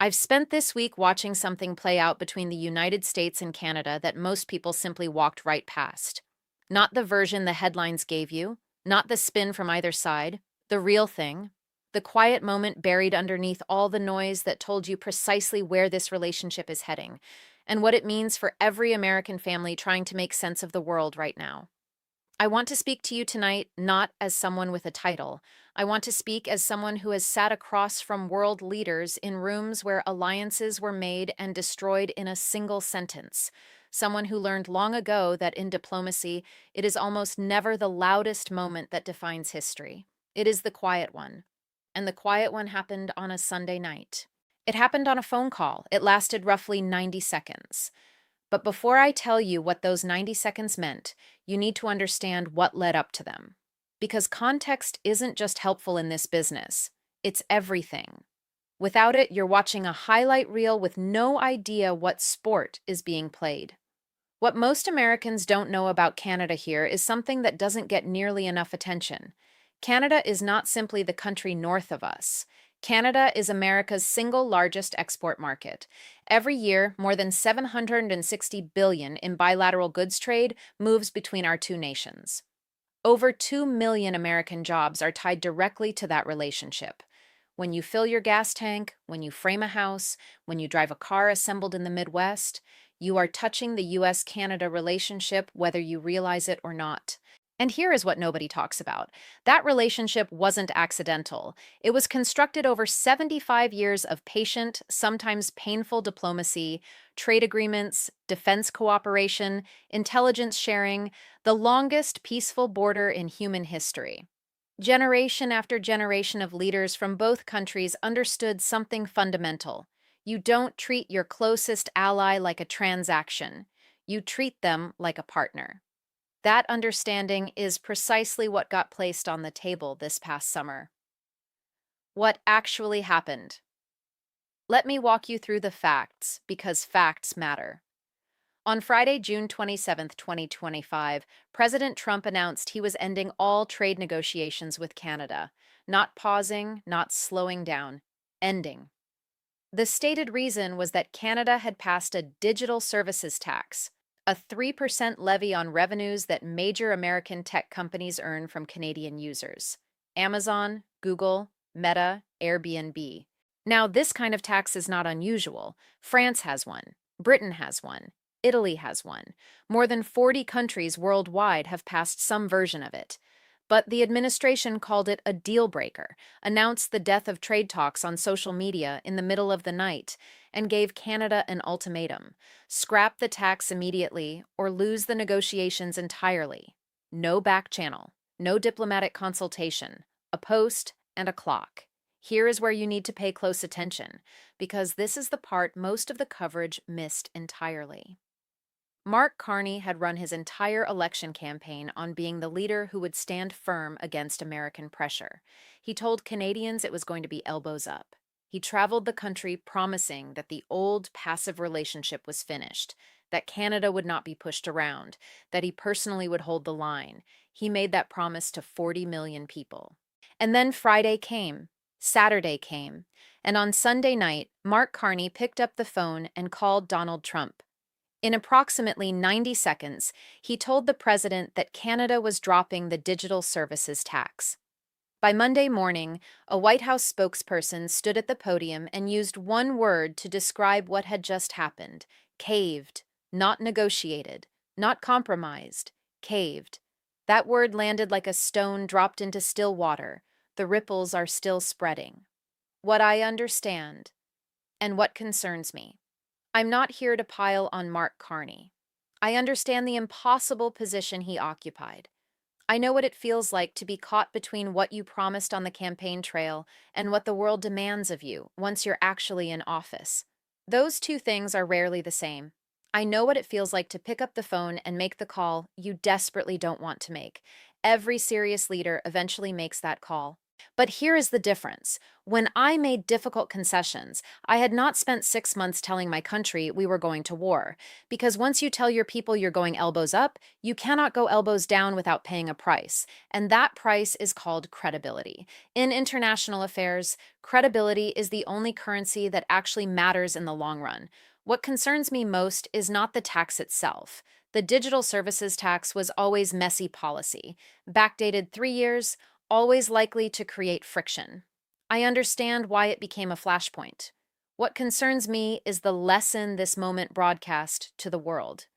I've spent this week watching something play out between the United States and Canada that most people simply walked right past. Not the version the headlines gave you, not the spin from either side, the real thing. The quiet moment buried underneath all the noise that told you precisely where this relationship is heading, and what it means for every American family trying to make sense of the world right now. I want to speak to you tonight not as someone with a title. I want to speak as someone who has sat across from world leaders in rooms where alliances were made and destroyed in a single sentence. Someone who learned long ago that in diplomacy, it is almost never the loudest moment that defines history. It is the quiet one. And the quiet one happened on a Sunday night. It happened on a phone call. It lasted roughly 90 seconds. But before I tell you what those 90 seconds meant, you need to understand what led up to them. Because context isn't just helpful in this business, it's everything. Without it, you're watching a highlight reel with no idea what sport is being played. What most Americans don't know about Canada here is something that doesn't get nearly enough attention. Canada is not simply the country north of us. Canada is America's single largest export market. Every year, more than 760 billion in bilateral goods trade moves between our two nations. Over 2 million American jobs are tied directly to that relationship. When you fill your gas tank, when you frame a house, when you drive a car assembled in the Midwest, you are touching the US-Canada relationship whether you realize it or not. And here is what nobody talks about. That relationship wasn't accidental. It was constructed over 75 years of patient, sometimes painful diplomacy, trade agreements, defense cooperation, intelligence sharing, the longest peaceful border in human history. Generation after generation of leaders from both countries understood something fundamental. You don't treat your closest ally like a transaction. You treat them like a partner. That understanding is precisely what got placed on the table this past summer. What actually happened? Let me walk you through the facts, because facts matter. On Friday, June 27, 2025, President Trump announced he was ending all trade negotiations with Canada. Not pausing, not slowing down, ending. The stated reason was that Canada had passed a digital services tax, a 3% levy on revenues that major American tech companies earn from Canadian users. Amazon, Google, Meta, Airbnb. Now, this kind of tax is not unusual. France has one. Britain has one. Italy has one. More than 40 countries worldwide have passed some version of it. But the administration called it a deal breaker, announced the death of trade talks on social media in the middle of the night, and gave Canada an ultimatum: scrap the tax immediately or lose the negotiations entirely. No back channel, no diplomatic consultation, a post and a clock. Here is where you need to pay close attention, because this is the part most of the coverage missed entirely. Mark Carney had run his entire election campaign on being the leader who would stand firm against American pressure. He told Canadians it was going to be elbows up. He traveled the country promising that the old passive relationship was finished, that Canada would not be pushed around, that he personally would hold the line. He made that promise to 40 million people. And then Friday came, Saturday came, and on Sunday night, Mark Carney picked up the phone and called Donald Trump. In approximately 90 seconds, he told the president that Canada was dropping the digital services tax. By Monday morning, a White House spokesperson stood at the podium and used one word to describe what had just happened: caved, not negotiated, not compromised, caved. That word landed like a stone dropped into still water. The ripples are still spreading. What I understand, and what concerns me. I'm not here to pile on Mark Carney. I understand the impossible position he occupied. I know what it feels like to be caught between what you promised on the campaign trail and what the world demands of you once you're actually in office. Those two things are rarely the same. I know what it feels like to pick up the phone and make the call you desperately don't want to make. Every serious leader eventually makes that call. But here is the difference. When I made difficult concessions, I had not spent 6 months telling my country we were going to war. Because once you tell your people you're going elbows up, you cannot go elbows down without paying a price. And that price is called credibility. In international affairs, credibility is the only currency that actually matters in the long run. What concerns me most is not the tax itself. The digital services tax was always messy policy. Backdated 3 years, always likely to create friction. I understand why it became a flashpoint. What concerns me is the lesson this moment broadcast to the world.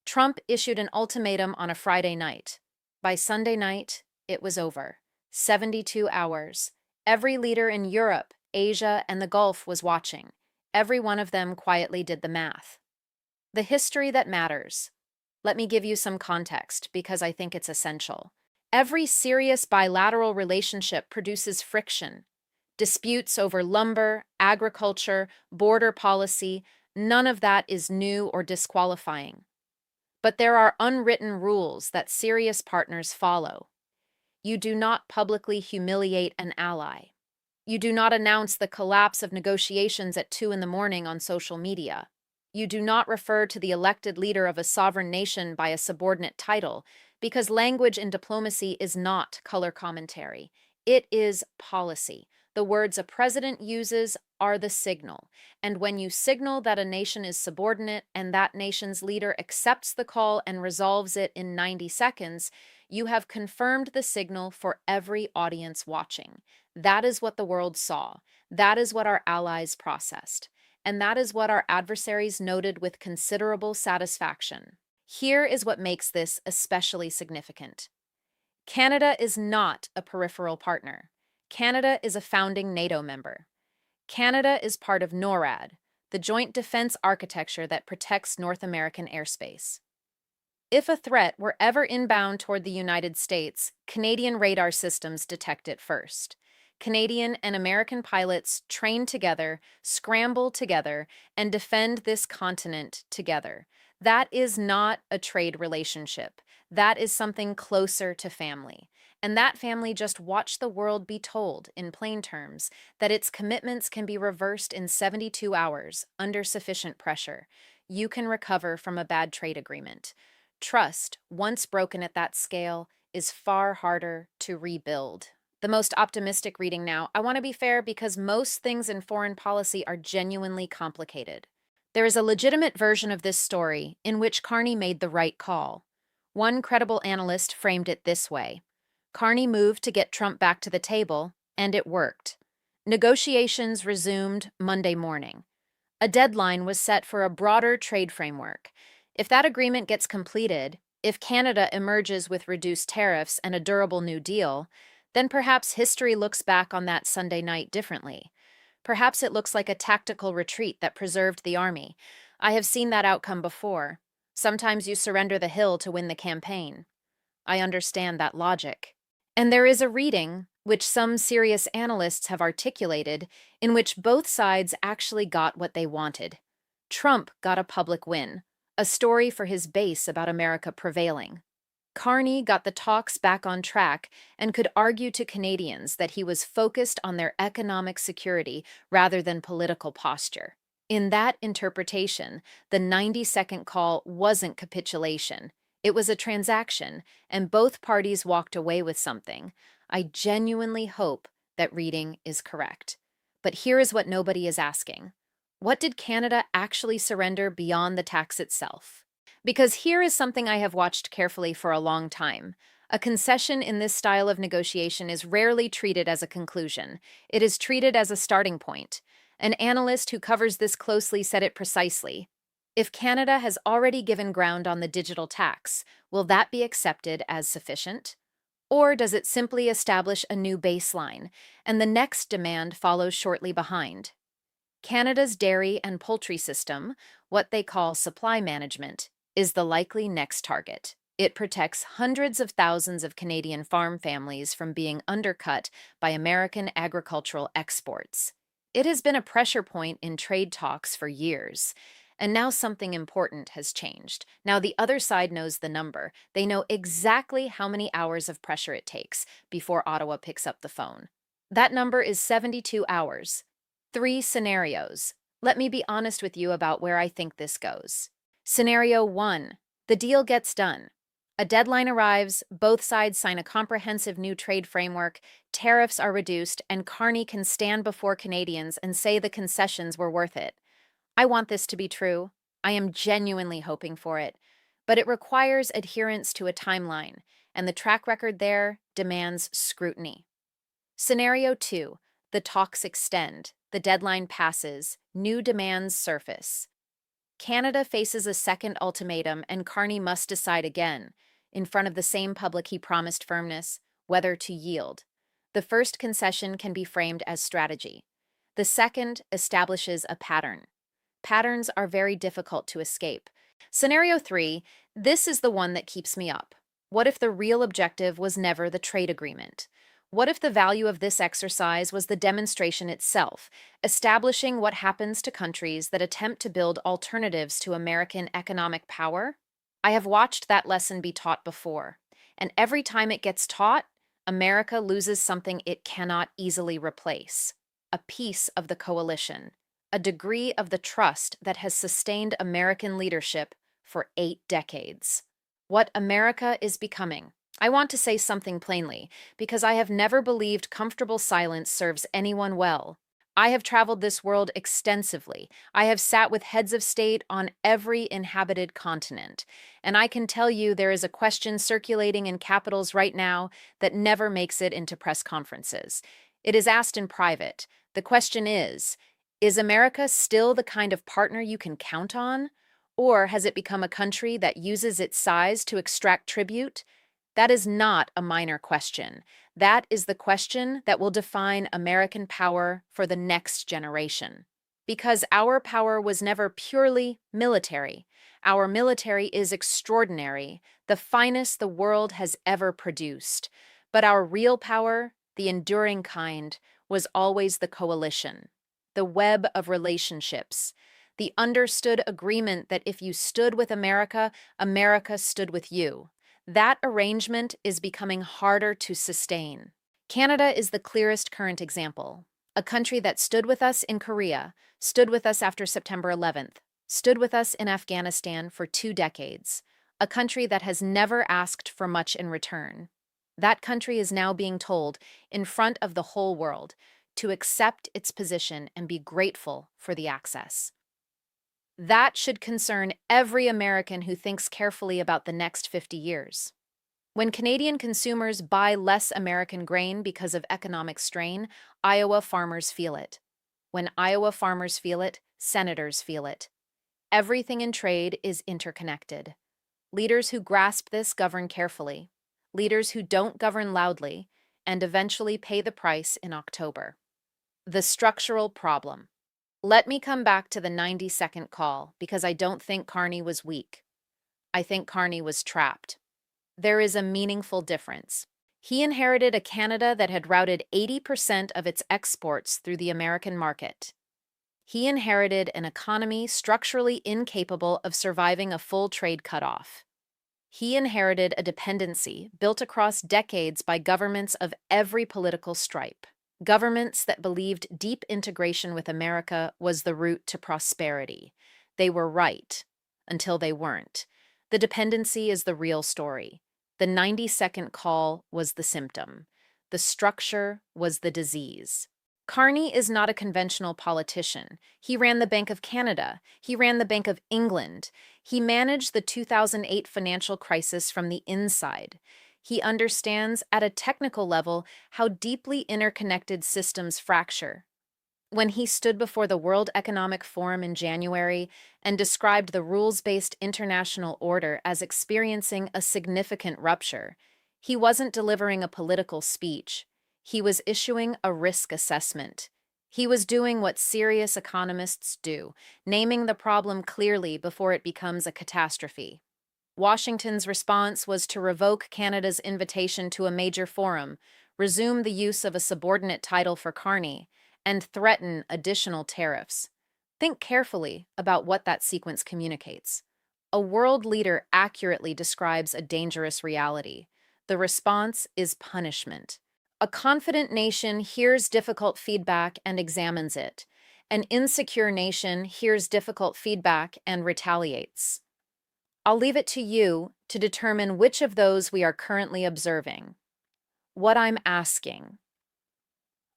Trump issued an ultimatum on a Friday night. By Sunday night, it was over. 72 hours. Every leader in Europe, Asia, and the Gulf was watching. Every one of them quietly did the math. The history that matters. Let me give you some context because I think it's essential. Every serious bilateral relationship produces friction. Disputes over lumber, agriculture, border policy, none of that is new or disqualifying. But there are unwritten rules that serious partners follow. You do not publicly humiliate an ally. You do not announce the collapse of negotiations at 2 in the morning on social media. You do not refer to the elected leader of a sovereign nation by a subordinate title, because language in diplomacy is not color commentary. It is policy. The words a president uses are the signal. And when you signal that a nation is subordinate and that nation's leader accepts the call and resolves it in 90 seconds, you have confirmed the signal for every audience watching. That is what the world saw. That is what our allies processed. And that is what our adversaries noted with considerable satisfaction. Here is what makes this especially significant. Canada is not a peripheral partner. Canada is a founding NATO member. Canada is part of NORAD, the joint defense architecture that protects North American airspace. If a threat were ever inbound toward the United States, Canadian radar systems detect it first. Canadian and American pilots train together, scramble together, and defend this continent together. That is not a trade relationship. That is something closer to family. And that family just watched the world be told, in plain terms, that its commitments can be reversed in 72 hours under sufficient pressure. You can recover from a bad trade agreement. Trust, once broken at that scale, is far harder to rebuild. The most optimistic reading now. I want to be fair because most things in foreign policy are genuinely complicated. There is a legitimate version of this story in which Carney made the right call. One credible analyst framed it this way: Carney moved to get Trump back to the table, and it worked. Negotiations resumed Monday morning. A deadline was set for a broader trade framework. If that agreement gets completed, if Canada emerges with reduced tariffs and a durable New Deal, then perhaps history looks back on that Sunday night differently. Perhaps it looks like a tactical retreat that preserved the army. I have seen that outcome before. Sometimes you surrender the hill to win the campaign. I understand that logic. And there is a reading, which some serious analysts have articulated, in which both sides actually got what they wanted. Trump got a public win, a story for his base about America prevailing. Carney got the talks back on track and could argue to Canadians that he was focused on their economic security rather than political posture. In that interpretation, the 90-second call wasn't capitulation. It was a transaction, and both parties walked away with something. I genuinely hope that reading is correct. But here is what nobody is asking. What did Canada actually surrender beyond the tax itself? Because here is something I have watched carefully for a long time. A concession in this style of negotiation is rarely treated as a conclusion. It is treated as a starting point. An analyst who covers this closely said it precisely. If Canada has already given ground on the digital tax, will that be accepted as sufficient? Or does it simply establish a new baseline, and the next demand follows shortly behind? Canada's dairy and poultry system, what they call supply management, is the likely next target. It protects hundreds of thousands of Canadian farm families from being undercut by American agricultural exports. It has been a pressure point in trade talks for years. And now something important has changed. Now the other side knows the number. They know exactly how many hours of pressure it takes before Ottawa picks up the phone. That number is 72 hours. 3 scenarios. Let me be honest with you about where I think this goes. Scenario 1. The deal gets done. A deadline arrives, both sides sign a comprehensive new trade framework, tariffs are reduced, and Carney can stand before Canadians and say the concessions were worth it. I want this to be true. I am genuinely hoping for it. But it requires adherence to a timeline, and the track record there demands scrutiny. Scenario 2. The talks extend, the deadline passes, new demands surface. Canada faces a second ultimatum, and Carney must decide again, in front of the same public he promised firmness, whether to yield. The first concession can be framed as strategy. The second establishes a pattern. Patterns are very difficult to escape. Scenario 3. This is the one that keeps me up. What if the real objective was never the trade agreement? What if the value of this exercise was the demonstration itself, establishing what happens to countries that attempt to build alternatives to American economic power? I have watched that lesson be taught before, and every time it gets taught, America loses something it cannot easily replace: a piece of the coalition, a degree of the trust that has sustained American leadership for 8 decades. What America is becoming. I want to say something plainly, because I have never believed comfortable silence serves anyone well. I have traveled this world extensively. I have sat with heads of state on every inhabited continent. And I can tell you there is a question circulating in capitals right now that never makes it into press conferences. It is asked in private. The question is America still the kind of partner you can count on? Or has it become a country that uses its size to extract tribute? That is not a minor question. That is the question that will define American power for the next generation. Because our power was never purely military. Our military is extraordinary, the finest the world has ever produced. But our real power, the enduring kind, was always the coalition, the web of relationships, the understood agreement that if you stood with America, America stood with you. That arrangement is becoming harder to sustain. Canada is the clearest current example. A country that stood with us in Korea, stood with us after September 11th, stood with us in Afghanistan for 2 decades. A country that has never asked for much in return. That country is now being told, in front of the whole world, to accept its position and be grateful for the access. That should concern every American who thinks carefully about the next 50 years. When Canadian consumers buy less American grain because of economic strain, Iowa farmers feel it. When Iowa farmers feel it, senators feel it. Everything in trade is interconnected. Leaders who grasp this govern carefully. Leaders who don't govern loudly, and eventually pay the price in October. The structural problem. Let me come back to the 90-second call, because I don't think Carney was weak. I think Carney was trapped. There is a meaningful difference. He inherited a Canada that had routed 80% of its exports through the American market. He inherited an economy structurally incapable of surviving a full trade cutoff. He inherited a dependency built across decades by governments of every political stripe. Governments that believed deep integration with America was the route to prosperity. They were right, until they weren't. The dependency is the real story. The 90-second call was the symptom. The structure was the disease. Carney is not a conventional politician. He ran the Bank of Canada. He ran the Bank of England. He managed the 2008 financial crisis from the inside. He understands, at a technical level, how deeply interconnected systems fracture. When he stood before the World Economic Forum in January and described the rules-based international order as experiencing a significant rupture, he wasn't delivering a political speech. He was issuing a risk assessment. He was doing what serious economists do, naming the problem clearly before it becomes a catastrophe. Washington's response was to revoke Canada's invitation to a major forum, resume the use of a subordinate title for Carney, and threaten additional tariffs. Think carefully about what that sequence communicates. A world leader accurately describes a dangerous reality. The response is punishment. A confident nation hears difficult feedback and examines it. An insecure nation hears difficult feedback and retaliates. I'll leave it to you to determine which of those we are currently observing. What I'm asking.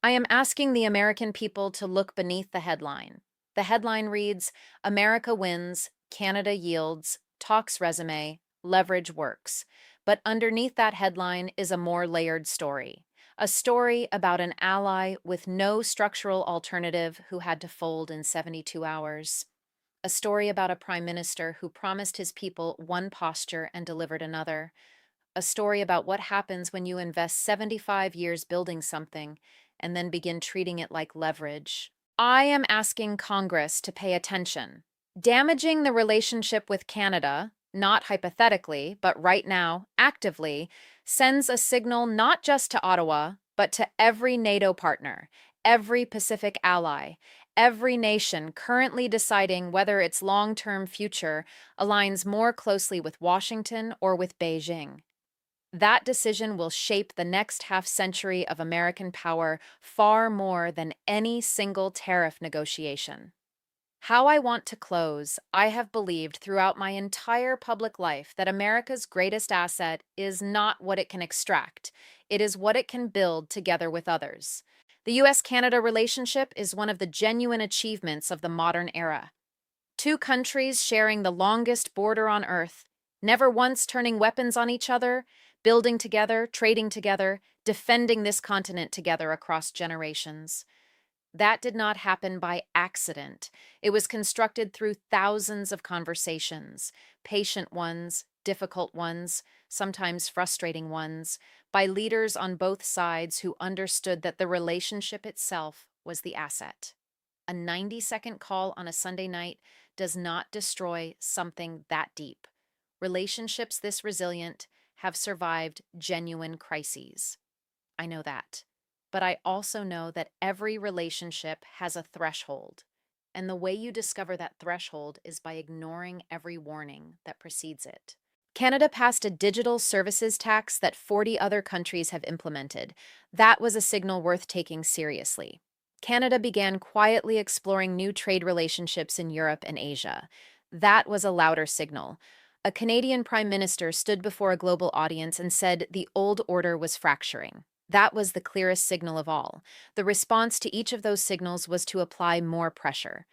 I am asking the American people to look beneath the headline. The headline reads, America wins, Canada yields, talks resume, leverage works. But underneath that headline is a more layered story. A story about an ally with no structural alternative who had to fold in 72 hours. A story about a prime minister who promised his people one posture and delivered another. A story about what happens when you invest 75 years building something and then begin treating it like leverage. I am asking Congress to pay attention. Damaging the relationship with Canada, not hypothetically, but right now, actively, sends a signal not just to Ottawa, but to every NATO partner, every Pacific ally, every nation currently deciding whether its long-term future aligns more closely with Washington or with Beijing. That decision will shape the next half century of American power far more than any single tariff negotiation. How I want to close, I have believed throughout my entire public life that America's greatest asset is not what it can extract, it is what it can build together with others. The US-Canada relationship is one of the genuine achievements of the modern era. Two countries sharing the longest border on Earth, never once turning weapons on each other, building together, trading together, defending this continent together across generations. That did not happen by accident. It was constructed through thousands of conversations, patient ones, difficult ones, sometimes frustrating ones, by leaders on both sides who understood that the relationship itself was the asset. A 90-second call on a Sunday night does not destroy something that deep. Relationships this resilient have survived genuine crises. I know that. But I also know that every relationship has a threshold. And the way you discover that threshold is by ignoring every warning that precedes it. Canada passed a digital services tax that 40 other countries have implemented. That was a signal worth taking seriously. Canada began quietly exploring new trade relationships in Europe and Asia. That was a louder signal. A Canadian Prime Minister stood before a global audience and said the old order was fracturing. That was the clearest signal of all. The response to each of those signals was to apply more pressure.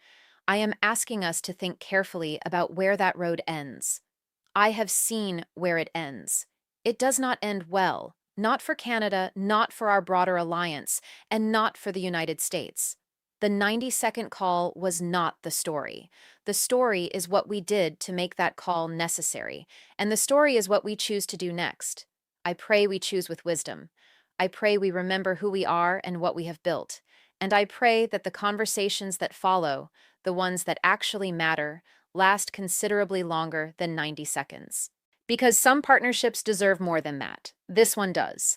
I am asking us to think carefully about where that road ends. I have seen where it ends. It does not end well, not for Canada, not for our broader alliance, and not for the United States. The 90-second call was not the story. The story is what we did to make that call necessary, and the story is what we choose to do next. I pray we choose with wisdom. I pray we remember who we are and what we have built. And I pray that the conversations that follow, the ones that actually matter, last considerably longer than 90 seconds. Because some partnerships deserve more than that. This one does.